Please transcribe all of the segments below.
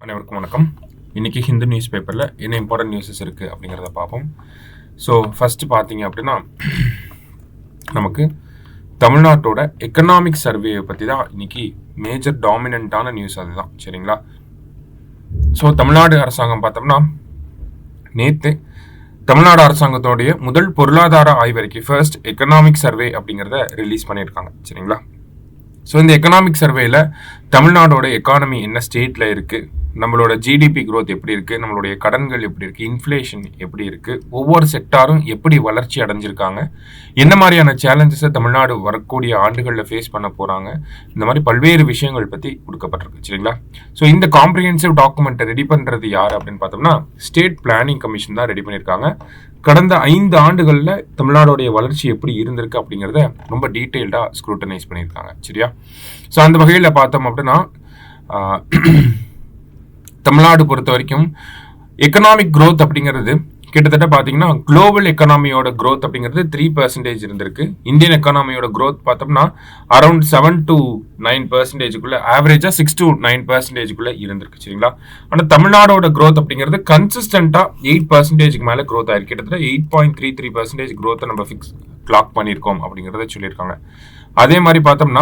அனைவருக்கும் வணக்கம். இன்றைக்கி ஹிந்து நியூஸ் பேப்பரில் என்ன இம்பார்ட்டன்ட் நியூஸஸ் இருக்குது அப்படிங்கிறத பார்ப்போம். ஸோ ஃபஸ்ட்டு பார்த்தீங்க அப்படின்னா நமக்கு தமிழ்நாட்டோட எக்கனாமிக் சர்வேயை பற்றி தான் இன்றைக்கி மேஜர் டாமினண்ட்டான நியூஸ் அதுதான். சரிங்களா? ஸோ தமிழ்நாடு அரசாங்கம் பார்த்தோம்னா நேற்று தமிழ்நாடு அரசாங்கத்தோடைய முதல் பொருளாதார ஆய்வறிக்கை ஃபர்ஸ்ட் எக்கனாமிக் சர்வே அப்படிங்கிறத ரிலீஸ் பண்ணியிருக்காங்க. சரிங்களா? ஸோ இந்த எக்கனாமிக் சர்வேல தமிழ்நாடோட எக்கானமி என்ன ஸ்டேட்டில் இருக்குது, நம்மளோட ஜிடிபி க்ரோத் எப்படி இருக்குது, நம்மளுடைய கடன்கள் எப்படி இருக்குது, இன்ஃப்ளேஷன் எப்படி இருக்குது, ஒவ்வொரு செக்டாரும் எப்படி வளர்ச்சி அடைஞ்சிருக்காங்க, என்ன மாதிரியான சேலஞ்சஸை தமிழ்நாடு வரக்கூடிய ஆண்டுகளில் ஃபேஸ் பண்ண போகிறாங்க, இந்த மாதிரி பல்வேறு விஷயங்கள் பற்றி கொடுக்கப்பட்டிருக்கு. சரிங்களா? ஸோ இந்த காம்ப்ரிஹென்சிவ் டாக்குமெண்ட்டை ரெடி பண்ணுறது யார் அப்படின்னு பார்த்தோம்னா ஸ்டேட் பிளானிங் கமிஷன் தான் ரெடி பண்ணியிருக்காங்க. கடந்த 5 ஆண்டுகளில் தமிழ்நாடோடைய வளர்ச்சி எப்படி இருந்திருக்கு அப்படிங்கிறத ரொம்ப டீட்டெயில்டாக ஸ்க்ரூட்டனைஸ் பண்ணியிருக்காங்க. சரியா? ஸோ அந்த வகையில் பார்த்தோம் அப்படின்னா தமிழ்நாடு பொறுத்த வரைக்கும் எக்கனாமிக் க்ரோத் அப்படிங்கிறது கிட்டத்தட்ட பார்த்தீங்கன்னா குளோபல் எக்கனாமியோட க்ரோத் அப்படிங்கிறது 3% இருந்திருக்கு. இந்தியன் எக்கனாமியோட க்ரோத் பார்த்தோம்னா அரௌண்ட் 7 to 9% ஆவரேஜாக 6 to 9% இருந்திருக்கு. சரிங்களா? ஆனால் தமிழ்நாடோட க்ரோத் அப்படிங்கிறது கன்சிஸ்டண்டாக 8% மேலே க்ரோத் ஆயிருக்கு. கிட்டத்தட்ட 8.33% க்ரோத்தை நம்ம கிளாக் பண்ணியிருக்கோம் அப்படிங்கிறத சொல்லியிருக்காங்க. அதே மாதிரி பார்த்தோம்னா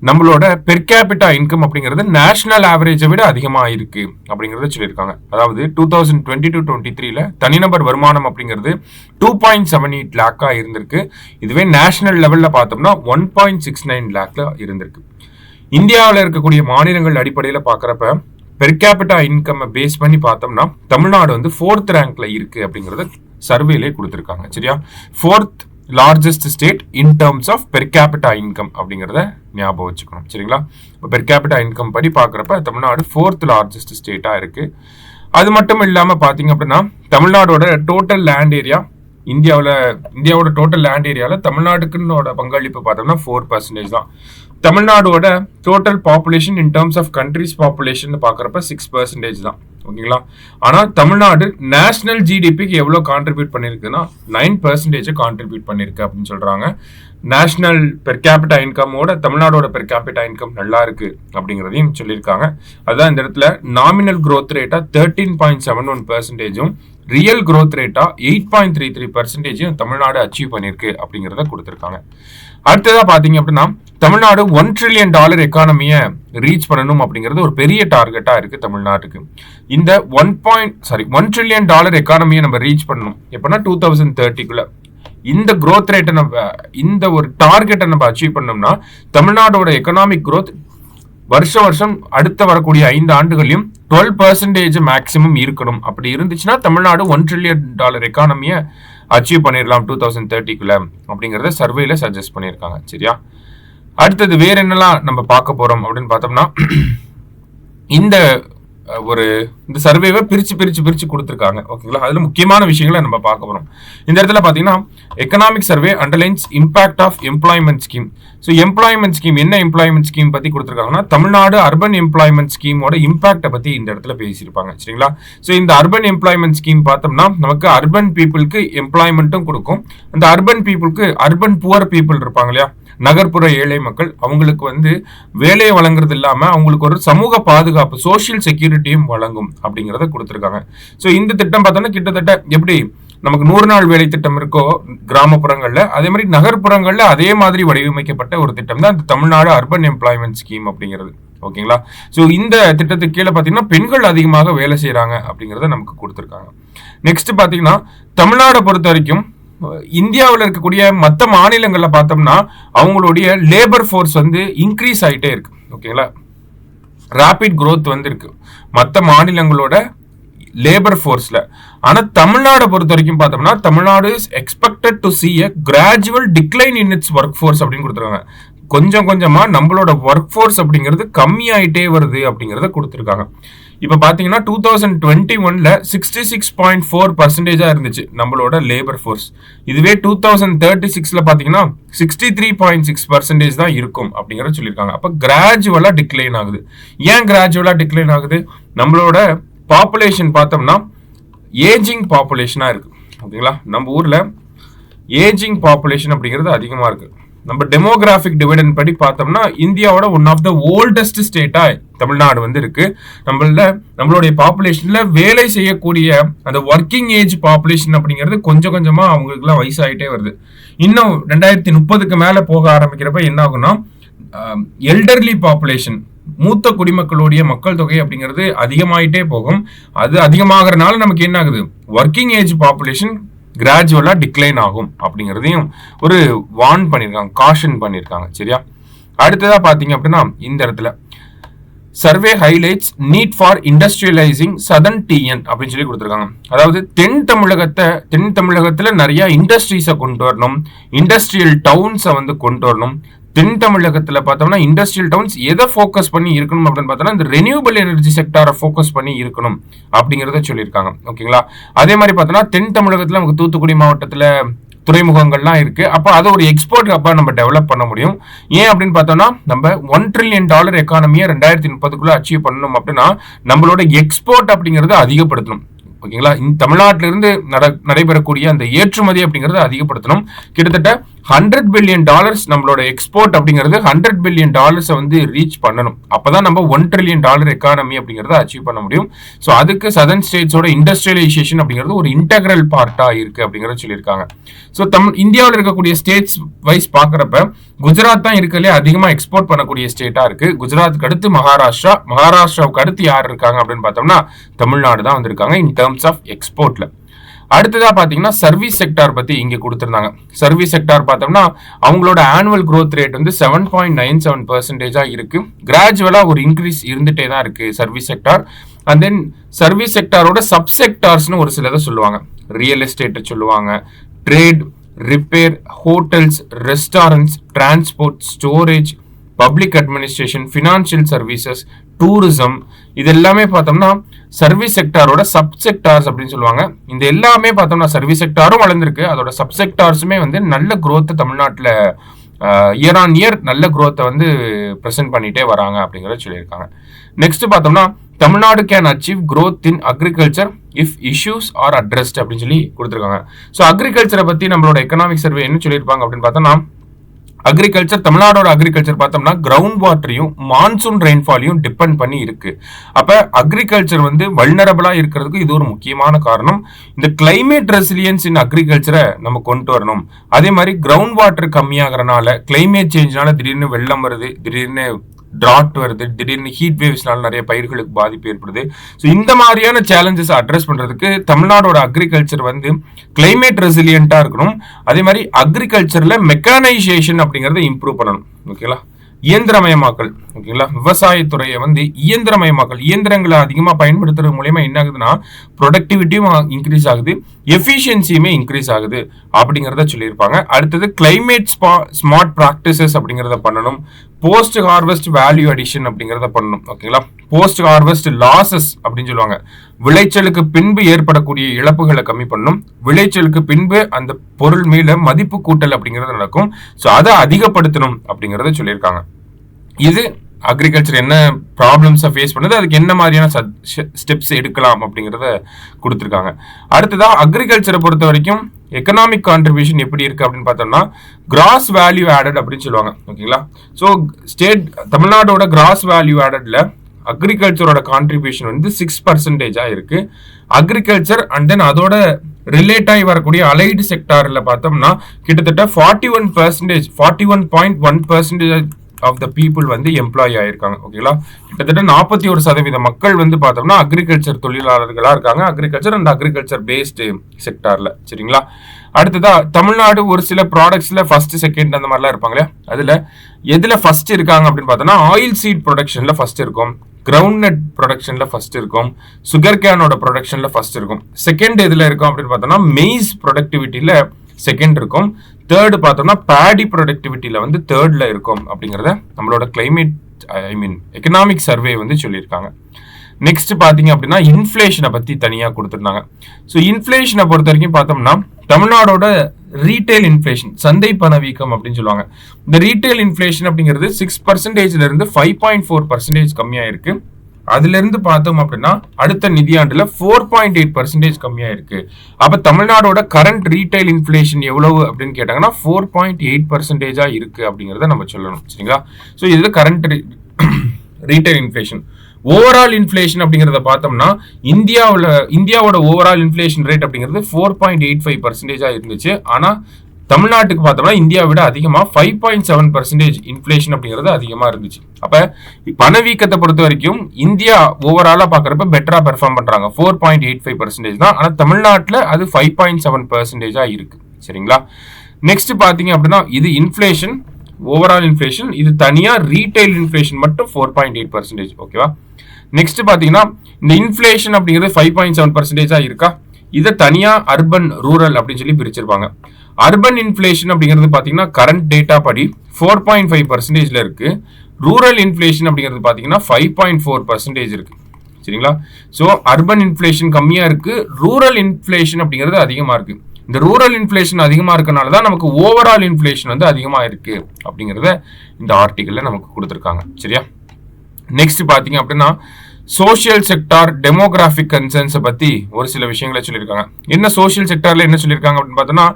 நம்மளோட பெர் கேபிட்டா இன்கம் அப்படிங்கிறது நேஷனல் ஆவரேஜை விட அதிகமாக இருக்கு அப்படிங்கிறத சொல்லியிருக்காங்க. அதாவது 2022-23 தனிநபர் வருமானம் அப்படிங்கிறது 2.78 லேக்கா இருந்திருக்கு. இதுவே நேஷனல் லெவலில் பார்த்தோம்னா 1.69 லேக்ல இருந்திருக்கு. இந்தியாவில் இருக்கக்கூடிய மாநிலங்கள் அடிப்படையில் பார்க்குறப்ப பெர் கேபிட்டா இன்கம் பேஸ் பண்ணி பார்த்தோம்னா தமிழ்நாடு வந்து 4th ரேங்க்ல இருக்கு அப்படிங்கிறத சர்வேலே கொடுத்துருக்காங்க. சரியா? 4th largest state in terms of per capita income அப்படிங்கிறத ஞாபகம் வச்சுக்கணும். சரிங்களா? இப்போ பெர் கேபிட்டா இன்கம் படி பார்க்குறப்ப தமிழ்நாடு 4th லார்ஜஸ்ட் ஸ்டேட்டாக இருக்குது. அது மட்டும் இல்லாமல் பார்த்தீங்க அப்படின்னா தமிழ்நாடோட டோட்டல் லேண்ட் ஏரியா இந்தியாவோட டோட்டல் லேண்ட் ஏரியாவில் தமிழ்நாடுக்குன்னோட பங்களிப்பு பார்த்தோம்னா 4% தான். தமிழ்நாடோட total population in terms of country's population பார்க்குறப்ப 6% தான். ஓகேங்களா? ஆனால் தமிழ்நாடு நேஷனல் ஜிடிபிக்கு எவ்வளோ கான்ட்ரிபியூட் பண்ணியிருக்குன்னா 9% கான்ட்ரிபியூட் பண்ணியிருக்கு அப்படின்னு சொல்கிறாங்க. நேஷனல் பெர் கேபிட்டா இன்கமோட தமிழ்நாடோட பெர் கேபிட்டா இன்கம் நல்லா இருக்கு அப்படிங்கிறதையும் சொல்லியிருக்காங்க. அதுதான் இந்த இடத்துல நாமினல் க்ரோத் ரேட்டா 13.71%, ரியல் க்ரோத் ரேட்டா 8.33% தமிழ்நாடு அச்சீவ் பண்ணியிருக்கு அப்படிங்கிறத கொடுத்துருக்காங்க. அடுத்ததா பார்த்தீங்க அப்படின்னா தமிழ்நாடு $1 trillion எக்கானமியை ரீச் பண்ணணும் அப்படிங்கிறது ஒரு பெரிய டார்கெட்டாக இருக்குது தமிழ்நாட்டுக்கு. இந்த $1 trillion எக்கானமியை நம்ம ரீச் பண்ணணும் எப்படின்னா 2030க்குள்ள இந்த க்ரோத் ரேட்டை இந்த ஒரு டார்கெட்டை நம்ம அச்சீவ் பண்ணோம்னா தமிழ்நாடோட எக்கனாமிக் க்ரோத் வருஷம் அடுத்த வரக்கூடிய 5 ஆண்டுகளையும் 12% மேக்சிமம் இருக்கணும். அப்படி இருந்துச்சுன்னா தமிழ்நாடு $1 trillion எக்கானமியை அச்சீவ் பண்ணிடலாம் 2030க்குள்ள அப்படிங்கிறத சர்வேல சஜஸ்ட் பண்ணியிருக்காங்க. சரியா? அடுத்தது வேற என்னெல்லாம் நம்ம பார்க்க போறோம் அப்படின்னு பார்த்தோம்னா இந்த சர்வேவை பிரிச்சு கொடுத்துருக்காங்க. ஓகேங்களா? அதுல முக்கியமான விஷயங்களை நம்ம பார்க்க போறோம். இந்த இடத்துல பாத்தீங்கன்னா economic survey underlines impact of employment scheme. So employment scheme என்ன எம்ப்ளாய்மெண்ட் ஸ்கீம் பத்தி கொடுத்துருக்காங்கன்னா தமிழ்நாடு அர்பன் எம்ப்ளாய்மெண்ட் ஸ்கீமோட இம்பாக்டை பத்தி இந்த இடத்துல பேசியிருப்பாங்க. சரிங்களா? ஸோ இந்த அர்பன் எம்ப்ளாய்மெண்ட் ஸ்கீம் பார்த்தோம்னா நமக்கு அர்பன் பீப்புளுக்கு எம்ப்ளாய்மெண்ட்டும் கொடுக்கும். அந்த அர்பன் பீப்புளுக்கு அர்பன் புவர் பீப்புள் இருப்பாங்க இல்லையா, நகர்ப்புற ஏழை மக்கள், அவங்களுக்கு வந்து வேலையை வழங்குறது இல்லாம அவங்களுக்கு ஒரு சமூக பாதுகாப்பு சோசியல் செக்யூரிட்டியும் வழங்கும் அப்படிங்கிறத கொடுத்துருக்காங்க. ஸோ இந்த திட்டம் பார்த்தோம்னா கிட்டத்தட்ட எப்படி நமக்கு 100 நாள் வேலை திட்டம் இருக்கோ கிராமப்புறங்கள்ல, அதே மாதிரி நகர்ப்புறங்கள்ல அதே மாதிரி வடிவமைக்கப்பட்ட ஒரு திட்டம் தான் இந்த தமிழ்நாடு அர்பன் எம்ப்ளாய்மெண்ட் ஸ்கீம் அப்படிங்கிறது. ஓகேங்களா? ஸோ இந்த திட்டத்துக்கு கீழே பார்த்தீங்கன்னா பெண்கள் அதிகமாக வேலை செய்யறாங்க அப்படிங்கிறத நமக்கு கொடுத்துருக்காங்க. நெக்ஸ்ட் பார்த்தீங்கன்னா தமிழ்நாடை பொறுத்த வரைக்கும் இந்தியாவில் இருக்கக்கூடிய மற்ற மாநிலங்களில் பார்த்தோம்னா அவங்களுடைய லேபர் ஃபோர்ஸ் வந்து இன்க்ரீஸ் ஆகிட்டே இருக்கு. ஓகேங்களா? ரேபிட் க்ரோத் வந்து இருக்கு மற்ற மாநிலங்களோட லேபர் ஃபோர்ஸ்ல. ஆனால் தமிழ்நாடை பொறுத்த வரைக்கும் பார்த்தோம்னா Tamil Nadu is expected to see a gradual decline in its work force அப்படின்னு கொடுத்துருக்காங்க. கொஞ்சம் கொஞ்சமா நம்மளோட ஒர்க் ஃபோர்ஸ் அப்படிங்கிறது கம்மியாயிட்டே வருது அப்படிங்கிறத கொடுத்துருக்காங்க. இப்போ பார்த்தீங்கன்னா 2021ல 66.4% இருந்துச்சு நம்மளோட லேபர் ஃபோர்ஸ். இதுவே 2036ல பார்த்தீங்கன்னா 63.6% தான் இருக்கும் அப்படிங்கிறத சொல்லியிருக்காங்க. அப்போ கிராஜுவலா டிக்ளைன் ஆகுது. ஏன் கிராஜுவலா டிக்ளைன் ஆகுது? நம்மளோட பாப்புலேஷன் பார்த்தோம்னா ஏஜிங் பாப்புலேஷனா இருக்கு. ஓகேங்களா? நம்ம ஊர்ல ஏஜிங் பாப்புலேஷன் அப்படிங்கிறது அதிகமா இருக்கு. நம்ம டெமோகிராபிக் டிவிடெண்ட் படி பார்த்தோம்னா இந்தியாவோட ஒன் ஆஃப் த ஓல்டஸ்ட் ஸ்டேட்டா தமிழ்நாடு வந்து இருக்கு. நம்மளுடைய பாப்புலேஷன்ல வேலை செய்யக்கூடிய அந்த ஒர்க்கிங் ஏஜ் பாப்புலேஷன் அப்படிங்கிறது கொஞ்சம் கொஞ்சமா அவங்களுக்கு எல்லாம் வயசாயிட்டே வருது. இன்னும் 2030 மேல போக ஆரம்பிக்கிறப்ப என்ன ஆகும்னா எல்டர்லி பாப்புலேஷன், மூத்த குடிமக்களுடைய மக்கள் தொகை அப்படிங்கிறது அதிகமாயிட்டே போகும். அது அதிகமாகறதுனால நமக்கு என்ன ஆகுது, ஒர்க்கிங் ஏஜ் பாப்புலேஷன் கிராஜுவலா டிக்ளைன் ஆகும் அப்படிங்கிறதையும் ஒரு வார்ன் பண்ணியிருக்காங்க, காஷன் பண்ணியிருக்காங்க. சரியா, அடுத்ததா பாத்தீங்க அப்படின்னா இந்த இடத்துல survey highlights need for industrialising southern TN அப்படின்னு சொல்லி கொடுத்துருக்காங்க. அதாவது தென் தமிழகத்துல நிறைய இண்டஸ்ட்ரீஸை கொண்டு வரணும், இண்டஸ்ட்ரியல் டவுன்ஸை வந்து கொண்டு வரணும். தென் தமிழகத்துல பார்த்தோம்னா இண்டஸ்ட்ரியல் டவுன்ஸ் எதை ஃபோக்கஸ் பண்ணி இருக்கணும் அப்படின்னு பார்த்தோம்னா இந்த ரெனியூபிள் எனர்ஜி செக்டாரை ஃபோக்கஸ் பண்ணி இருக்கணும் அப்படிங்கிறத சொல்லியிருக்காங்க. ஓகேங்களா, அதே மாதிரி பார்த்தோம்னா தென் தமிழகத்துல நமக்கு தூத்துக்குடி மாவட்டத்துல துறைமுகங்கள்லாம் இருக்கு. அப்போ அதை ஒரு எக்ஸ்போர்ட் ஹப்பா நம்ம டெவலப் பண்ண முடியும். ஏன் அப்படின்னு பார்த்தோம்னா நம்ம $1 trillion எக்கானமியை 2030 அச்சீவ் பண்ணணும் அப்படின்னா நம்மளோட எக்ஸ்போர்ட் அப்படிங்கறத அதிகப்படுத்தணும். ஓகேங்களா, இந்த தமிழ்நாட்டில இருந்து நடைபெறக்கூடிய அந்த ஏற்றுமதி அப்படிங்கறத அதிகப்படுத்தணும். கிட்டத்தட்ட $100 billion நம்மளோட எக்ஸ்போர்ட் அப்படிங்கிறது $100 billion வந்து ரீச் பண்ணணும். அப்பதான் நம்ம $1 trillion எக்கானமி அப்படிங்கறத அச்சீவ் பண்ண முடியும். ஸோ அதுக்கு சதர்ன் ஸ்டேட்ஸோட இண்டஸ்ட்ரியலைசேஷன் அப்படிங்கிறது ஒரு இன்டெகிரல் பார்ட்டா இருக்கு அப்படிங்கறத சொல்லியிருக்காங்க. ஸோ இந்தியாவில் இருக்கக்கூடிய ஸ்டேட்ஸ் வைஸ் பாக்குறப்ப குஜராத் தான் இருக்கலே அதிகமா எக்ஸ்போர்ட் பண்ணக்கூடிய ஸ்டேட்டா இருக்கு. குஜராத்துக்கு அடுத்து மகாராஷ்டிராவுக்கு அடுத்து யார் இருக்காங்க அப்படின்னு பார்த்தோம்னா தமிழ்நாடு தான் வந்திருக்காங்க இன் டர்ம்ஸ் ஆஃப் எக்ஸ்போர்ட்ல. அடுத்ததா பாத்தீங்கன்னா சர்வீஸ் செக்டார் பத்தி இங்க கொடுத்திருந்தாங்க. சர்வீஸ் செக்டார் பார்த்தோம்னா அவங்களோட ஆனுவல் growth ரேட் வந்து 7.97% இருக்கு. கிராஜுவலா ஒரு இன்க்ரீஸ் இருந்துட்டே தான் இருக்கு service sector. And then service செக்டாரோட சப்செக்டார்ஸ்னு ஒரு சிலதை சொல்லுவாங்க. ரியல் எஸ்டேட் சொல்லுவாங்க, trade, repair, hotels, restaurants, transport, storage, public administration, financial services, tourism, இது எல்லாமே பார்த்தோம்னா சர்வீஸ் செக்டாரோட சப்செக்டார்ஸ் அப்படின்னு சொல்லுவாங்க. இந்த எல்லாமே பார்த்தோம்னா சர்வீஸ் செக்டாரும் வளர்ந்துருக்கு, அதோட சப்செக்டார்ஸுமே வந்து நல்ல growth தமிழ்நாட்டில் இயர் ஆன் இயர் நல்ல growth வந்து ப்ரெசென்ட் பண்ணிட்டே வராங்க அப்படிங்கிறத சொல்லியிருக்காங்க. நெக்ஸ்ட் பார்த்தோம்னா Tamil Nadu can achieve growth in agriculture if issues are addressed அப்படின்னு சொல்லி கொடுத்துருக்காங்க. ஸோ அக்ரிகல்ச்சரை பத்தி நம்மளோட எக்கனாமிக் சர்வே என்ன சொல்லியிருப்பாங்க அப்படின்னு பார்த்தோம்னா அக்ரிகல்ச்சர், தமிழ்நாடோட அக்ரிகல்ச்சர் பார்த்தோம்னா கிரவுண்ட் வாட்டரையும் மான்சூன் ரெயின்ஃபாலையும் டிபெண்ட் பண்ணி இருக்கு. அப்ப அக்ரிகல்ச்சர் வந்து வல்னரபிளா இருக்கிறதுக்கு இது ஒரு முக்கியமான காரணம். இந்த கிளைமேட் ரெசிலியன்ஸ் இன் அக்ரிகல்ச்சரை நம்ம கொண்டு வரணும். அதே மாதிரி கிரவுண்ட் வாட்டர் கம்மியாகிறனால கிளைமேட் சேஞ்ச்னால திடீர்னு வெள்ளம் வருது, திடீர்னு டிராட் வருது, திடீர்னு ஹீட் வேவ்ஸ்னால நிறைய பயிர்களுக்கு பாதிப்பு ஏற்படுது. ஸோ இந்த மாதிரியான சேலஞ்சஸ் அட்ரஸ் பண்றதுக்கு தமிழ்நாடோட அக்ரிகல்ச்சர் வந்து கிளைமேட் ரெசிலியண்டா இருக்கணும். அதே மாதிரி அக்ரிகல்ச்சர்ல மெக்கானைசேஷன் அப்படிங்கறத இம்ப்ரூவ் பண்ணணும். ஓகேங்களா, இயந்திரமயமாக்கல். ஓகேங்களா, விவசாயத்துறையை வந்து இயந்திரமயமாக்கல், இயந்திரங்களை அதிகமா பயன்படுத்துறது மூலயமா என்ன ஆகுதுன்னா ப்ரொடக்டிவிட்டியும் இன்க்ரீஸ் ஆகுது, எஃபிஷியன்சியுமே இன்க்ரீஸ் ஆகுது அப்படிங்கிறத சொல்லியிருப்பாங்க. அடுத்தது கிளைமேட் ஸ்மார்ட் ப்ராக்டிசஸ் அப்படிங்கிறத பண்ணணும். போஸ்ட் ஹார்வெஸ்ட் வேல்யூ அடிஷன் அப்படிங்கிறத பண்ணணும். ஓகேங்களா, போஸ்ட் ஹார்வெஸ்ட் லாசஸ் அப்படின்னு சொல்லுவாங்க. விளைச்சலுக்கு பின்பு ஏற்படக்கூடிய இழப்புகளை கம்மி பண்ணணும். விளைச்சலுக்கு பின்பு அந்த பொருள் மேல மதிப்பு கூட்டல் அப்படிங்கிறது நடக்கும். ஸோ அதை அதிகப்படுத்தணும் அப்படிங்கிறத சொல்லியிருக்காங்க. இது அக்ரிகல்ச்சர் என்ன ப்ராப்ளம்ஸை ஃபேஸ் பண்ணுது, அதுக்கு என்ன மாதிரியான ஸ்டெப்ஸ் எடுக்கலாம் அப்படிங்கிறத கொடுத்துருக்காங்க. அடுத்ததா அக்ரிகல்ச்சரை பொறுத்த வரைக்கும் எக்கனாமிக் கான்ட்ரிபியூஷன் எப்படி இருக்கு அப்படின்னு பார்த்தோம்னா கிராஸ் வேல்யூ ஆடட் அப்படின்னு சொல்லுவாங்க. ஓகேங்களா, ஸோ தமிழ்நாடோட கிராஸ் வேல்யூ ஆடட்ல அக்ரிகல்ச்சரோட கான்ட்ரிபியூஷன் வந்து 6% இருக்கு. அக்ரிகல்ச்சர் அண்ட் தென் அதோட ரிலேட் ஆகி வரக்கூடிய அலைடு செக்டார்ல பார்த்தோம்னா கிட்டத்தட்ட 41.1% ஆஃப் த பீப்புள் வந்து எம்ப்ளாய் ஆயிருக்காங்க. ஓகேங்களா, கிட்டத்தட்ட 41% மக்கள் வந்து பார்த்தோம்னா அக்ரிகல்ச்சர் தொழிலாளர்களா இருக்காங்க, அக்ரிகல்ச்சர் அண்ட் அக்ரிகல்ச்சர் பேஸ்டு செக்டார்ல. சரிங்களா, அடுத்ததா தமிழ்நாடு ஒரு சில ப்ராடக்ட்ஸ்ல ஃபர்ஸ்ட் செகண்ட் அந்த மாதிரிலாம் இருப்பாங்களே, அதுல எதுல ஃபர்ஸ்ட் இருக்காங்க அப்படின்னு பார்த்தோம்னா ஆயில் சீட் ப்ரொடக்ஷன்ல ஃபர்ஸ்ட் இருக்கும், கிரவுண்ட் நட் ப்ரொடக்ஷன்ல ஃபர்ஸ்ட் இருக்கும், சுகர் கேனோட ப்ரொடக்ஷன்ல ஃபர்ஸ்ட் இருக்கும். செகண்ட் எதுல இருக்கும் அப்படின்னு பார்த்தோம்னா மெய்ஸ் ப்ரொடக்டிவிட்டியில செகண்ட் இருக்கும். தேர்டு பார்த்தோம்னா பேடி ப்ரொடக்டிவிட்டியில வந்து தேர்ட்ல இருக்கும் அப்படிங்கிறத நம்மளோட கிளைமேட் எக்கனாமிக் சர்வே வந்து சொல்லியிருக்காங்க. நெக்ஸ்ட் பாத்தீங்க அப்படின்னா இன்ஃபிளேஷனை பத்தி தனியா கொடுத்துருந்தாங்க. ஸோ இன்ஃபிளேஷனை பொறுத்த வரைக்கும் பார்த்தோம்னா தமிழ்நாடோட ரீட்டைல் இன்ஃபிளேஷன், சந்தை பணவீக்கம் அப்படின்னு சொல்லுவாங்க. இந்த ரீட்டைல் இன்ஃபிளேஷன் அப்படிங்கிறது 6% இருந்து 5.4% கம்மியா இருக்கு. அதுல இருந்து பார்த்தோம் அப்படின்னா அடுத்த நிதியாண்டுல 4.8% கம்மியா இருக்கு. அப்ப தமிழ்நாடோட கரண்ட் ரீட்டைல் இன்ஃபிளேஷன் எவ்வளவு அப்படின்னு கேட்டாங்கன்னா 4.8% இருக்கு அப்படிங்கறத நம்ம சொல்லணும். சரிங்களா? சோ இது current retail inflation. Overall inflation அப்படிங்கறத பார்த்தோம்னா இந்தியாவோட ஓவரால் இன்ஃபிளேஷன் ரேட் அப்படிங்கிறது 4.85% இருந்துச்சு. ஆனா தமிழ்நாட்டுக்கு பார்த்தோம்னா இந்தியாவை விட அதிகமா 5.7% இன்ஃபிளேஷன் அப்படிங்கிறது அதிகமா இருந்துச்சு. அப்ப பணவீக்கத்தை பொறுத்த வரைக்கும் இந்தியா ஓவராலா பாக்குறப்ப பெட்டரா பெர்ஃபார்ம் பண்றாங்க. 4.85% தான். ஆனா தமிழ்நாட்டுல அது 5.7% இருக்கு. சரிங்களா? நெக்ஸ்ட் பாத்தீங்க அப்படின்னா இது இன்ஃபிளேஷன், ஓவரால் இன்ஃபிளேஷன். இது தனியா ரீட்டைல் இன்ஃபிளேஷன் மட்டும் 4.8%. ஓகேவா? நெக்ஸ்ட் பாத்தீங்கன்னா இந்த இன்ஃபிளேஷன் அப்படிங்கிறது 5.7% இருக்கா? இதை தனியா அர்பன் ரூரல் அப்படின்னு சொல்லி பிரிச்சிருப்பாங்க. அர்பன் இன்ஃபிளேஷன் அப்படிங்கிறது பாத்தீங்கன்னா கரண்ட் டேட்டா படி 4.5%ல இருக்கு. ரூரல் இன்ஃபிளேஷன் அப்படிங்கிறது பாத்தீங்கன்னா 5.4% இருக்கு. சரிங்களா? சோ அர்பன் இன்ஃபிளேஷன் கம்மியா இருக்கு, ரூரல் இன்ஃபிளேஷன் அப்படிங்கிறது அதிகமா இருக்கு. இந்த ரூரல் இன்ஃபிளேஷன் அதிகமா இருக்கனால தான் நமக்கு ஓவரால் இன்ஃபிளேஷன் வந்து அதிகமா இருக்கு அப்படிங்கறத இந்த ஆர்டிகல்ல நமக்கு கொடுத்திருக்காங்க. சரியா? நெக்ஸ்ட் பாத்தீங்க அப்படின்னா சோஷியல் செக்டார் டெமோகிராபிக் கன்சர்ன்ஸை பத்தி ஒரு சில விஷயங்களை சொல்லியிருக்காங்க. என்ன சோஷியல் செக்டார்ல என்ன சொல்லியிருக்காங்க அப்படின்னு பார்த்தோம்னா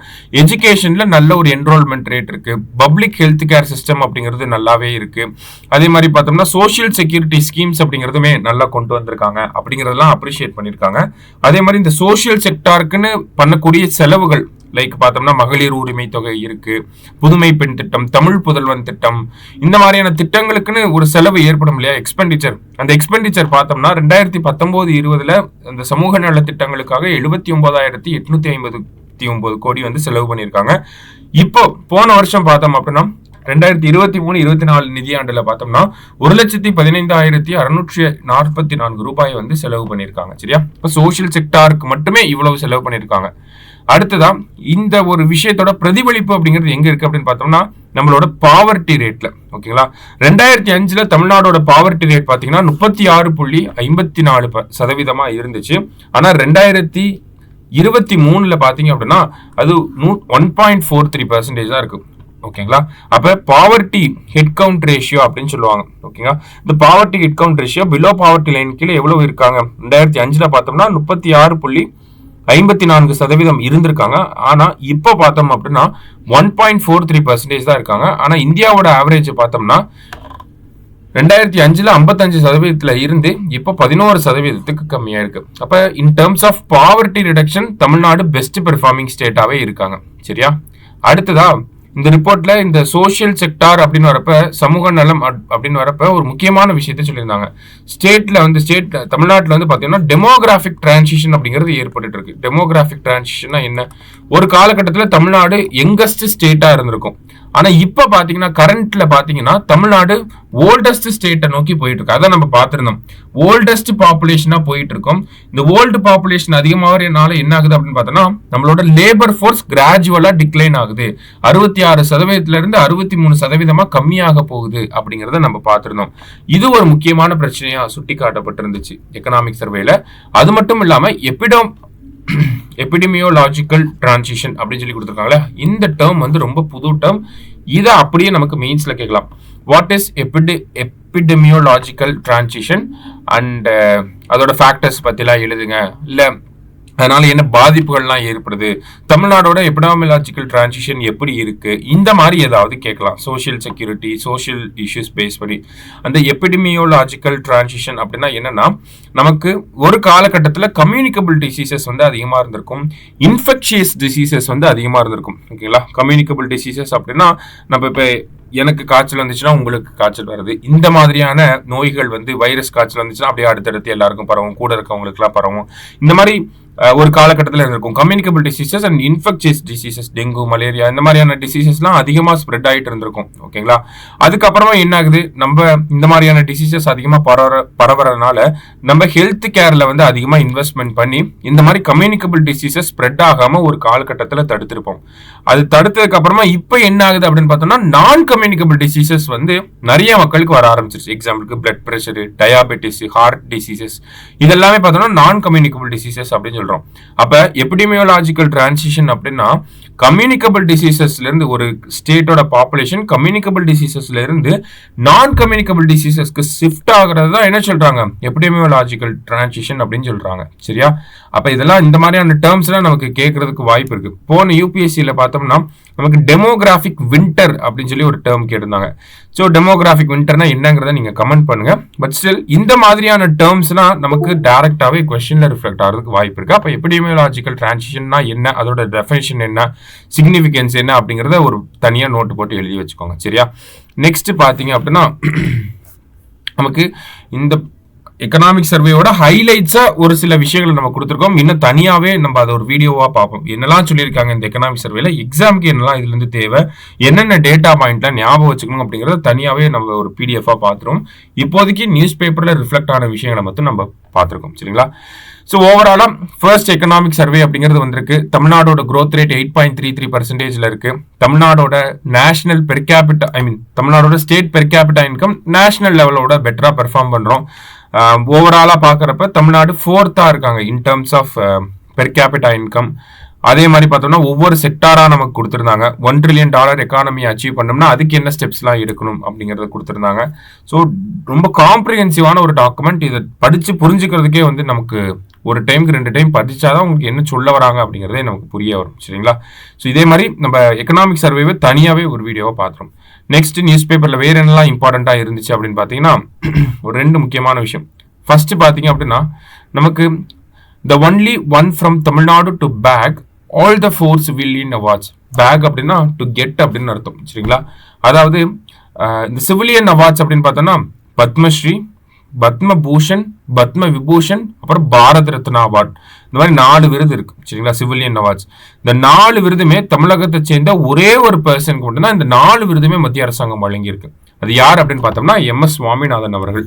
எஜுகேஷன்ல நல்ல ஒரு என்ரோல்மெண்ட் ரேட் இருக்கு, பப்ளிக் ஹெல்த் கேர் சிஸ்டம் அப்படிங்கிறது நல்லாவே இருக்கு. அதே மாதிரி பார்த்தோம்னா சோஷியல் செக்யூரிட்டி ஸ்கீம்ஸ் அப்படிங்கிறதுமே நல்லா கொண்டு வந்திருக்காங்க அப்படிங்கிறதெல்லாம் அப்ரிஷியேட் பண்ணியிருக்காங்க. அதே மாதிரி இந்த சோஷியல் செக்டாருக்குன்னு பண்ணக்கூடிய செலவுகள் லைக் பார்த்தோம்னா மகளிர் உரிமை தொகை இருக்கு, புதுமை பெண் திட்டம், தமிழ் புதல்வன் திட்டம், இந்த மாதிரியான திட்டங்களுக்குன்னு ஒரு செலவு ஏற்படும் இல்லையா, எக்ஸ்பெண்டிச்சர். அந்த எக்ஸ்பெண்டிச்சர் பார்த்தோம்னா 2019-20 அந்த சமூக நல திட்டங்களுக்காக 79,859 கோடி வந்து செலவு பண்ணியிருக்காங்க. இப்போ போன வருஷம் பார்த்தோம் அப்படின்னா 2023-24 நிதியாண்டுல பார்த்தோம்னா 1,15,644 ரூபாய் வந்து செலவு பண்ணியிருக்காங்க. சரியா? இப்போ சோஷியல் செக்டாருக்கு மட்டுமே இவ்வளவு செலவு பண்ணியிருக்காங்க. அடுத்ததா இந்த ஒரு விஷயத்தோட பிரதிபலிப்பு அப்படிங்கிறது எங்க இருக்கு அப்படின்னு பார்த்தோம்னா நம்மளோட பாவர்ட்டி ரேட்ல. ஓகேங்களா? 2005 தமிழ்நாடோட பாவர்ட்டி ரேட் பாத்தீங்கன்னா 36.54% இருந்துச்சு. ஆனா 2023 பாத்தீங்க அப்படின்னா அது 1.43% தான் இருக்கு. ஓகேங்களா? அப்ப பாவர்ட்டி ஹெட் கவுண்ட் ரேஷியோ அப்படின்னு சொல்லுவாங்க. ஓகேங்களா? இந்த poverty head count ratio below poverty line கீழே எவ்வளவு இருக்காங்க? 2005 பார்த்தோம்னா 36.54% இருந்திருக்காங்க. ஆனா இப்ப பார்த்தோம் அப்படின்னா 1.43% தான் இருக்காங்க. ஆனா இந்தியாவோட ஆவரேஜ் பார்த்தோம்னா 2005 55% இருந்து இப்போ 11% கம்மியா இருக்கு. அப்ப in terms of poverty reduction Tamil Nadu best performing ஸ்டேட்டாவே இருக்காங்க. சரியா? அடுத்ததா இந்த ரிப்போர்ட்ல இந்த சோஷியல் செக்டார் அப்படின்னு வரப்ப சமூக நலம் அப்படின்னு வரப்ப ஒரு முக்கியமான விஷயத்த சொல்லியிருந்தாங்க. தமிழ்நாட்டில் வந்து பாத்தீங்கன்னா டெமோகிராபிக் டிரான்சிஷன் அப்படிங்கிறது ஏற்பட்டு இருக்கு. டெமோகிராபிக் டிரான்சிஷன்னா என்ன? ஒரு காலகட்டத்தில் தமிழ்நாடு யங்கஸ்ட் ஸ்டேட்டா இருந்திருக்கும். ஆனா இப்ப பாத்தீங்கன்னா கரண்ட்ல பாத்தீங்கன்னா தமிழ்நாடு ஓல்டஸ்ட் ஸ்டேட்டை நோக்கி போயிட்டு இருக்கு. அதான் நம்ம பார்த்திருந்தோம், ஓல்டஸ்ட் பாப்புலேஷனா போயிட்டு இருக்கோம். இந்த ஓல்டு பாப்புலேஷன் அதிகமாகறதுனால என்ன ஆகுது அப்படின்னு பார்த்தோம்னா நம்மளோட லேபர் ஃபோர்ஸ் கிராஜுவலா டிக்ளைன் ஆகுது. 66% இருந்து 63% கம்மியாக போகுது அப்படிங்கறத நம்ம பார்த்திருந்தோம். இது ஒரு முக்கியமான பிரச்சனையா சுட்டி காட்டப்பட்டிருந்துச்சு எக்கனாமிக் சர்வேல. அது மட்டும் இல்லாம எபிடமியோலாஜிக்கல் டிரான்சிஷன் அப்படின்னு சொல்லி கொடுத்துருக்காங்களே, இந்த டேர்ம் வந்து ரொம்ப புது டேர்ம். இதை அப்படியே நமக்கு மெயின்ஸ்ல கேட்கலாம். வாட் இஸ் எபிடமியோலாஜிக்கல் டிரான்சிஷன் அண்ட் அதோட ஃபேக்டர்ஸ் பத்திலாம் எழுதுங்க, இல்ல அதனால என்ன பாதிப்புகள்லாம் ஏற்படுது, தமிழ்நாடோட எபிடமியோலாஜிக்கல் டிரான்சிஷன் எப்படி இருக்கு, இந்த மாதிரி ஏதாவது கேட்கலாம். Social security, social issues face பண்ணி அந்த எபிடமியோலாஜிக்கல் டிரான்சிஷன் அப்படின்னா என்னன்னா நமக்கு ஒரு காலகட்டத்தில் கம்யூனிகபிள் டிசீசஸ் வந்து அதிகமாக இருந்திருக்கும், இன்ஃபெக்ஷியஸ் டிசீசஸ் வந்து அதிகமாக இருந்திருக்கும். ஓகேங்களா? கம்யூனிகபிள் டிசீசஸ் அப்படின்னா நம்ம இப்போ எனக்கு காய்ச்சல் வந்துச்சுன்னா உங்களுக்கு காய்ச்சல் வருது, இந்த மாதிரியான நோய்கள் வந்து வைரஸ் காய்ச்சல் வந்துச்சுன்னா அப்படியே அடுத்தடுத்து எல்லாருக்கும் பரவும், கூட இருக்கவங்களுக்கு எல்லாம் பரவும். இந்த மாதிரி ஒரு காலகட்டத்தில் இருக்கும். Communicable diseases and infectious diseases, dengue, malaria, இந்த மாதிரியான டிசீசஸ்லாம் அதிகமாக ஸ்ப்ரெட் ஆகிட்டு இருந்திருக்கும். ஓகேங்களா? அதுக்கப்புறமா என்ன ஆகுது, நம்ம இந்த மாதிரியான டிசீசஸ் அதிகமாக பரவறதுனால நம்ம ஹெல்த் கேர்ல வந்து அதிகமாக இன்வெஸ்ட்மெண்ட் பண்ணி இந்த மாதிரி கம்யூனிகபிள் டிசீசஸ் ஸ்ப்ரெட் ஆகாம ஒரு காலகட்டத்தில் தடுத்திருப்போம். அது தடுத்ததுக்கு அப்புறமா இப்போ என்ன ஆகுது அப்படின்னு பார்த்தோம்னா நான் கம்யூனிகபிள் டிசீசஸ் வந்து நிறைய மக்களுக்கு வர ஆரம்பிச்சிருச்சு. எக்ஸாம்பிளுக்கு blood pressure, diabetes, heart diseases, இதெல்லாமே பார்த்தோம்னா நான் கம்யூனிகபிள் டிசீசஸ் அப்படின்னு சொல்றோம். அப்ப எபிடமியோலாஜிக்கல் டிரான்சிஷன் அப்படின்னா கம்யூனிகபிள் டிசீசஸ்ல இருந்து ஒரு ஸ்டேட்டோட பாப்புலேஷன் கம்யூனிகபிள் டிசீசஸ்ல இருந்து நான் கம்யூனிகபிள் டிசீசஸ்க்கு ஷிஃப்ட் ஆகுறது தான் என்ன சொல்றாங்க, எபிடெமியோலாஜிக்கல் டிரான்சிஷன் அப்படின்னு சொல்றாங்க. சரியா? அப்ப இதெல்லாம் இந்த மாதிரியான டேர்ம்ஸ் எல்லாம் நமக்கு கேட்கறதுக்கு வாய்ப்பு இருக்கு. போன யூபிஎஸ்சியில பார்த்தோம்னா நமக்கு டெமோகிராஃபிக் வின்டர் அப்படின்னு சொல்லி ஒரு டேர்ம் கேட்டிருந்தாங்க. ஸோ டெமோகிராஃபிக் வின்டர்னா என்னங்கிறத நீங்க கமெண்ட் பண்ணுங்க. பட் ஸ்டில் இந்த மாதிரியான டேர்ம்ஸ்லாம் நமக்கு டைரக்டாவே கொஸ்டின்ல ரிஃப்ளெக்ட் ஆகிறதுக்கு வாய்ப்பு இருக்கு. அப்ப எபிடெமியோலாஜிக்கல் டிரான்சிஷன்னா என்ன, அதோட டெஃபினிஷன் என்ன, சிக்னிஃபிகன்ஸ் என்ன அப்படிங்கிறத ஒரு தனியா நோட்டு போட்டு எழுதி வச்சுக்கோங்க. சரியா? நெக்ஸ்ட் பாத்தீங்க அப்படின்னா நமக்கு இந்த எக்கனாமிக் சர்வேயோட ஹைலைட்ஸா ஒரு சில விஷயங்களை நம்ம கொடுத்துருக்கோம். இன்னும் தனியாவே நம்ம அதை ஒரு வீடியோவா பார்ப்போம். என்னெல்லாம் சொல்லியிருக்காங்க இந்த எக்கனாமிக் சர்வேல, எக்ஸாமுக்கு என்னெல்லாம் இதுல இருந்து தேவை, என்னென்ன டேட்டா பாயிண்ட்லாம் ஞாபகம் வச்சுக்கணும் அப்படிங்கறத தனியாவே நம்ம ஒரு பிடிஎஃபா பார்த்துரும். இப்போதைக்கு நியூஸ் பேப்பர்ல ரிஃப்ளெக்ட் ஆன விஷயங்களை மட்டும் நம்ம பார்த்துருக்கோம். சரிங்களா? ஸோ ஓவராலா ஃபர்ஸ்ட் எக்கனாமிக் சர்வே அப்படிங்கிறது வந்திருக்கு. தமிழ்நாடோட growth rate 8.33% இருக்கு. தமிழ்நாடோட நேஷனல் பெர் கேபிட்டா தமிழ்நாடோட state per capita income national லெவலோட பெட்டரா பெர்ஃபார்ம் பண்றோம். ஓவராலா பாக்குறப்ப தமிழ்நாடு 4th இருக்காங்க in terms of per capita income. அதே மாதிரி பார்த்தோம்னா ஒவ்வொரு செக்டாரா நமக்கு கொடுத்துருந்தாங்க. $1 trillion எக்கானமி அச்சீவ் பண்ணோம்னா அதுக்கு என்ன ஸ்டெப்ஸ்லாம் எடுக்கணும் அப்படிங்கறத கொடுத்துருந்தாங்க. ஸோ ரொம்ப காம்ப்ரிஹென்சிவான ஒரு டாக்குமெண்ட். இதை படிச்சு புரிஞ்சுக்கிறதுக்கே வந்து நமக்கு ஒரு டைமுக்கு 2 டைம் படிச்சாதான் உங்களுக்கு என்ன சொல்ல வராங்க அப்படிங்கிறதே நமக்கு புரிய வரும். சரிங்களா? ஸோ இதே மாதிரி நம்ம எக்கனாமிக் சர்வேவை தனியாவே ஒரு வீடியோவை பார்த்துரும். நெக்ஸ்ட் நியூஸ் பேப்பர்ல வேற என்னெல்லாம் இம்பார்ட்டண்டா இருந்துச்சு அப்படின்னு பாத்தீங்கன்னா ஒரு 2 முக்கியமான விஷயம். ஃபர்ஸ்ட் பாத்தீங்க அப்படின்னா நமக்கு the only one from Tamil Nadu to bag all the 4 civilian awards. bag அப்படின்னா to get அப்படின்னு அர்த்தம். சரிங்களா? அதாவது இந்த சிவிலியன் அவார்ட்ஸ் அப்படின்னு பார்த்தோம்னா பத்மஸ்ரீ, பத்ம பூஷன், பத்ம விபூஷன், அப்புறம் பாரத ரத்னா அவார்ட், இந்த மாதிரி 4 விருது இருக்கு. சரிங்களா? Civilian awards. இந்த 4 விருதுமே தமிழகத்தை சேர்ந்த ஒரே ஒரு பர்சனுக்கு மட்டும்தான் இந்த 4 விருதுமே மத்திய அரசாங்கம் வழங்கியிருக்கு. அது யார் அப்படின்னு பார்த்தோம்னா MS சுவாமிநாதன் அவர்கள்.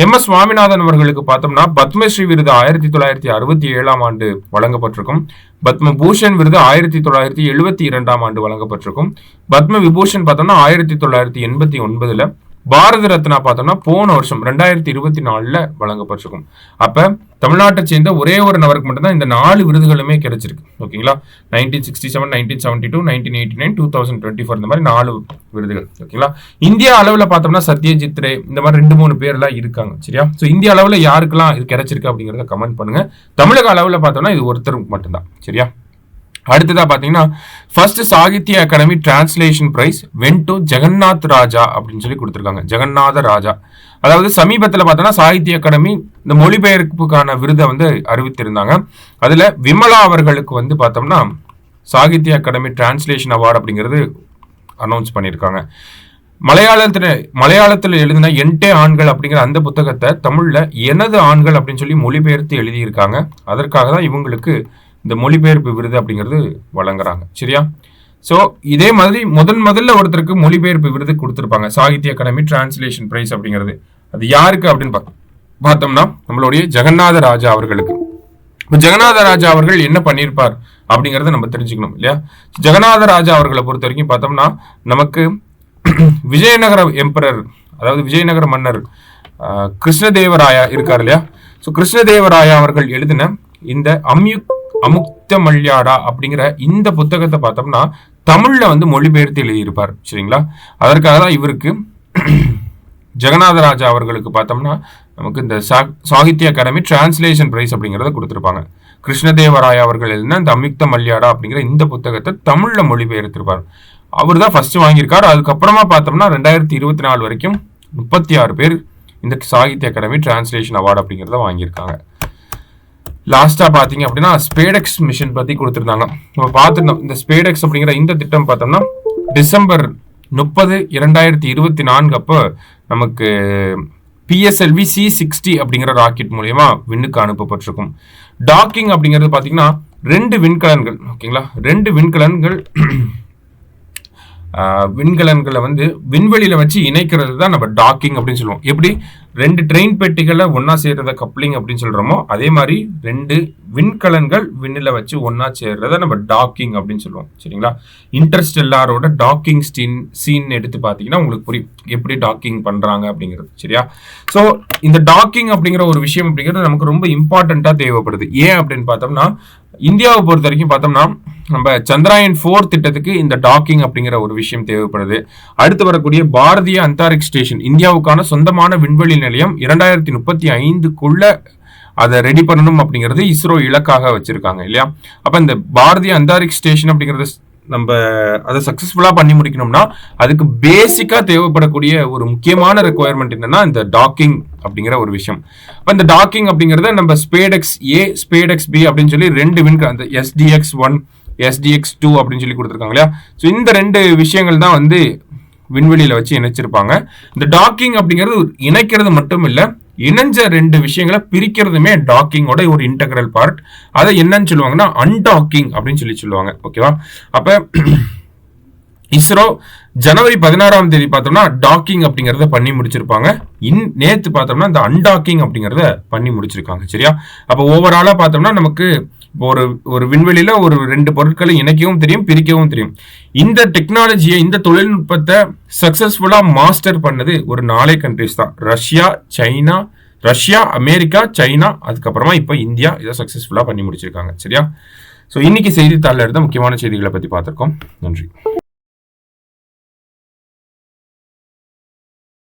MS சுவாமிநாதன் அவர்களுக்கு பார்த்தோம்னா பத்மஸ்ரீ விருது 1967 வழங்கப்பட்டிருக்கும். பத்ம பூஷன் விருது 1972 வழங்கப்பட்டிருக்கும். பத்ம விபூஷன் பார்த்தோம்னா 1989. பாரத ரத்னா பார்த்தோம்னா போன வருஷம் 2024 வழங்கப்பட்டிருக்கும். அப்ப தமிழ்நாட்டை சேர்ந்த ஒரே ஒரு நபருக்கு மட்டும்தான் இந்த 4 விருதுகளுமே கிடைச்சிருக்கு. ஓகேங்களா? 1967, 1972, 1989, 2024 இந்த மாதிரி 4 விருதுகள். ஓகேங்களா? இந்தியா அளவுல பார்த்தோம்னா சத்யஜித் ரே இந்த மாதிரி 2-3 பேர் எல்லாம் இருக்காங்க. சரியா? ஸோ இந்திய அளவுல யாருக்கெல்லாம் இது கிடைச்சிருக்கு அப்படிங்கறத கமெண்ட் பண்ணுங்க. தமிழக அளவுல பார்த்தோம்னா இது ஒருத்தருக்கு மட்டும்தான். சரியா? அடுத்ததா பாத்தீங்கன்னா first Sahitya Akademi translation prize went to Jagannath Raja அப்படின்னு சொல்லி கொடுத்திருக்காங்க. ஜெகநாத ராஜா. அதாவது சமீபத்தில் பார்த்தோம்னா சாகித்ய அகாடமி இந்த மொழிபெயர்ப்புக்கான விருதை வந்து அறிவித்திருந்தாங்க. அதுல விமலா அவர்களுக்கு வந்து பார்த்தோம்னா சாகித்ய அகாடமி டிரான்ஸ்லேஷன் அவார்டு அப்படிங்கிறது அனௌன்ஸ் பண்ணியிருக்காங்க. மலையாளத்தில் எழுதின என்டே ஆண்கள் அப்படிங்கிற அந்த புத்தகத்தை தமிழ்ல எனது ஆண்கள் அப்படின்னு சொல்லி மொழிபெயர்த்து எழுதியிருக்காங்க. அதற்காக தான் இவங்களுக்கு இந்த மொழிபெயர்ப்பு விருது அப்படிங்கிறது வழங்குறாங்க. சரியா? ஸோ இதே மாதிரி முதல்ல ஒருத்தருக்கு மொழிபெயர்ப்பு விருது கொடுத்துருப்பாங்க, சாகித்ய அகாடமி டிரான்ஸ்லேஷன் பிரைஸ் அப்படிங்கிறது. அது யாருக்கு அப்படின்னு பார்த்தோம்னா நம்மளுடைய ஜெகநாத ராஜா அவர்களுக்கு. ஜெகநாத ராஜா அவர்கள் என்ன பண்ணியிருப்பார் அப்படிங்கறத நம்ம தெரிஞ்சுக்கணும் இல்லையா? ஜெகநாத ராஜா அவர்களை பொறுத்த வரைக்கும் பார்த்தோம்னா நமக்கு விஜயநகர எம்பரர், அதாவது விஜயநகர மன்னர் கிருஷ்ணதேவராயா இருக்கார் இல்லையா? ஸோ கிருஷ்ணதேவராயா அவர்கள் எழுதின இந்த அமுக்த மல்யாடா அப்படிங்கிற இந்த புத்தகத்தை பார்த்தோம்னா தமிழ்ல வந்து மொழிபெயர்த்து எழுதியிருப்பார். சரிங்களா? அதற்காக தான் இவருக்கு ஜெகநாத ராஜா அவர்களுக்கு பார்த்தோம்னா நமக்கு இந்த சாகித்ய அகாடமி டிரான்ஸ்லேஷன் பிரைஸ் அப்படிங்கிறத கொடுத்திருப்பாங்க. கிருஷ்ணதேவராயா அவர்கள் எழுதின இந்த அமுக்த மல்யாடா அப்படிங்கிற இந்த புத்தகத்தை தமிழ்ல மொழிபெயர்த்திருப்பார். அவர் தான் ஃபர்ஸ்ட் வாங்கியிருக்காரு. அதுக்கப்புறமா பார்த்தோம்னா 2024 வரைக்கும் 36 பேர் இந்த சாகித்ய அகாடமி டிரான்ஸ்லேஷன் அவார்டு அப்படிங்கிறத வாங்கியிருக்காங்க. லாஸ்டா பாத்தீங்க அப்படின்னா ஸ்பேடெக்ஸ் மிஷன் பத்தி கொடுத்திருந்தாங்க. நம்ம பார்த்துருந்தோம். இந்த ஸ்பேடெக்ஸ் அப்படிங்கிற இந்த திட்டம் பார்த்தோம்னா டிசம்பர் 30, 2024 அப்போ நமக்கு PSLV C60 அப்படிங்கிற ராக்கெட் மூலமா விண்ணுக்கு அனுப்பப்பட்டிருக்கும். டாக்கிங் அப்படிங்கிறது பாத்தீங்கன்னா 2 விண்கலன்கள். ஓகேங்களா? 2 விண்கலன்களை வந்து விண்வெளியில வச்சு இணைக்கிறது தான் நம்ம டாக்கிங் அப்படின்னு சொல்லுவோம். எப்படி 2 ட்ரெயின் பெட்டிகளை ஒன்னா சேர்றத கப்ளிங் அப்படின்னு சொல்றோமோ அதே மாதிரி 2 விண்கலன்கள் விண்ணில வச்சு ஒன்னா சேர்றத நம்ம டாக்கிங் அப்படின்னு சொல்லுவோம். சரிங்களா? இன்டர்ஸ்டெல்லாரோட டாக்கிங் சீன் எடுத்து பாத்தீங்கன்னா உங்களுக்கு புரியும் எப்படி டாக்கிங் பண்றாங்க அப்படிங்கிறது. சரியா? சோ இந்த டாக்கிங் அப்படிங்கிற ஒரு விஷயம் அப்படிங்கிறது நமக்கு ரொம்ப இம்பார்ட்டண்டா தேவைப்படுது. ஏன் அப்படின்னு பார்த்தோம்னா இந்தியாவை பொறுத்த வரைக்கும் பார்த்தோம்னா நம்ம சந்திராயன் 4 திட்டத்துக்கு இந்த டாக்கிங் அப்படிங்கிற ஒரு விஷயம் தேவைப்படுது. அடுத்து வரக்கூடிய பாரதிய அந்தாரிக் ஸ்டேஷன் இந்தியாவுக்கான சொந்தமான விண்வெளி நிலையம் 2035க்குள்ள அதை ரெடி பண்ணணும் அப்படிங்கிறது இஸ்ரோ இலக்காக வச்சிருக்காங்க இல்லையா? அப்ப இந்த பாரதிய அந்தாரிக் ஸ்டேஷன் அப்படிங்கிறது நம்ம அதை சக்சஸ்ஃபுல்லா பண்ணி முடிக்கணும்னா அதுக்கு பேசிக்கா தேவைப்படக்கூடிய ஒரு முக்கியமான ரெக்குவயர்மெண்ட் என்னன்னா இந்த டாக்கிங் அப்படிங்கிற ஒரு விஷயம். அப்ப இந்த டாக்கிங் அப்படிங்கறத நம்ம ஸ்பேடெக்ஸ் ஏ ஸ்பேடெக்ஸ் பி அப்படின்னு சொல்லி 2 அந்த SDX-1 SDX-2 அப்படின்னு சொல்லி கொடுத்துருக்காங்க இல்லையா? ஸோ இந்த 2 விஷயங்கள் தான் வந்து விண்வெளியில வச்சு இணைச்சிருப்பாங்க. இந்த டாக்கிங் அப்படிங்கிறது இணைக்கிறது மட்டும் இல்ல, இணைஞ்ச 2 விஷயங்களை பிரிக்கிறதுமே டாக்கிங்கோட ஒரு இன்டெகிரல் பார்ட். அதை என்னன்னு சொல்லுவாங்கன்னா அன்டாக்கிங் அப்படின்னு சொல்லுவாங்க. ஓகேவா? அப்ப இஸ்ரோ ஜனவரி 16ஆம் தேதி பார்த்தோம்னா டாக்கிங் அப்படிங்கறத பண்ணி முடிச்சிருப்பாங்க. நேத்து பார்த்தோம்னா இந்த அன்டாக்கிங் அப்படிங்கறத பண்ணி முடிச்சிருக்காங்க. சரியா? அப்ப ஓவராலா பார்த்தோம்னா நமக்கு ஒரு விண்வெளியில ஒரு 2 பொருட்களை இணைக்கவும் தெரியும், பிரிக்கவும் தெரியும். இந்த டெக்னாலஜியை இந்த தொழில்நுட்பத்தை சக்சஸ்ஃபுல்லா மாஸ்டர் பண்ணது ஒரு 4 கண்ட்ரிஸ் தான். ரஷ்யா, அமெரிக்கா, சைனா, அதுக்கப்புறமா இப்ப இந்தியா இதை சக்சஸ்ஃபுல்லா பண்ணி முடிச்சிருக்காங்க. சரியா? சோ இன்னைக்கு செய்தித்தாள்ல இருந்த முக்கியமான செய்திகளை பத்தி பார்த்திருக்கோம். நன்றி.